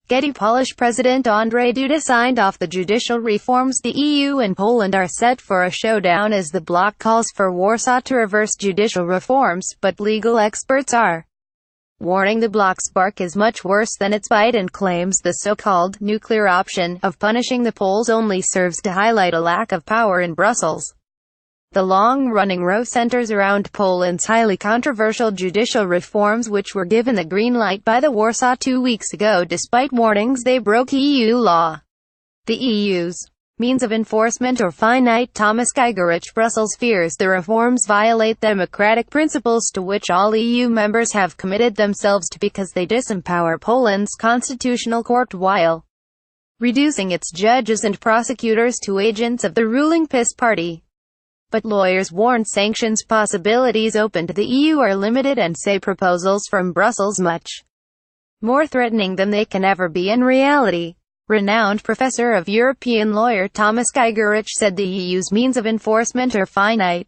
GETTYPolish President Andrzej Duda signed off the judicial reforms. The EU and Poland are set for a showdown as the bloc calls for Warsaw to reverse judicial reforms, but legal experts are warning the bloc's bark is much worse than its bite and claims the so-called nuclear option of punishing the Poles only serves to highlight a lack of power in Brussels. The long-running row centers around Poland's highly controversial judicial reforms, which were given the green light by the Warsaw 2 weeks ago despite warnings they broke EU law. The EU's means of enforcement are finite. Thomas Gigerich. Brussels fears the reforms violate democratic principles to which all EU members have committed themselves to because they disempower Poland's constitutional court while reducing its judges and prosecutors to agents of the ruling PiS party. But lawyers warn sanctions possibilities open to the EU are limited and say proposals from Brussels much more threatening than they can ever be in reality. Renowned professor of European lawyer Thomas Gigerich said the EU's means of enforcement are finite.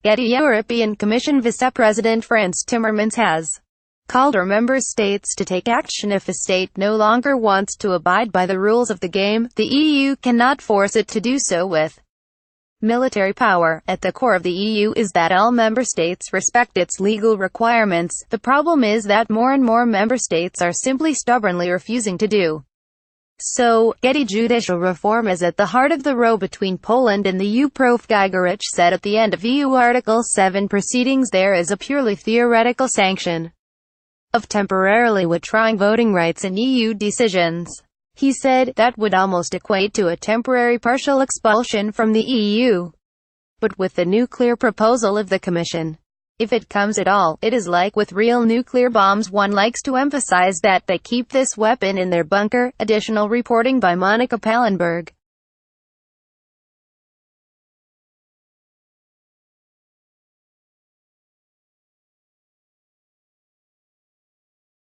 European Commission Vice-President Frans Timmermans has called on member states to take action if a state no longer wants to abide by the rules of the game. The EU cannot force it to do so with military power. At the core of the EU is that all member states respect its legal requirements. The problem is that more and more member states are simply stubbornly refusing to do so. Judicial reform is at the heart of the row between Poland and the EU. Prof. Gigerich said at the end of EU Article 7 proceedings there is a purely theoretical sanction of temporarily withdrawing voting rights in EU decisions. He said, that would almost equate to a temporary partial expulsion from the EU. But with the nuclear proposal of the Commission, if it comes at all, it is like with real nuclear bombs. One likes to emphasize that they keep this weapon in their bunker. Additional reporting by Monica Pallenberg.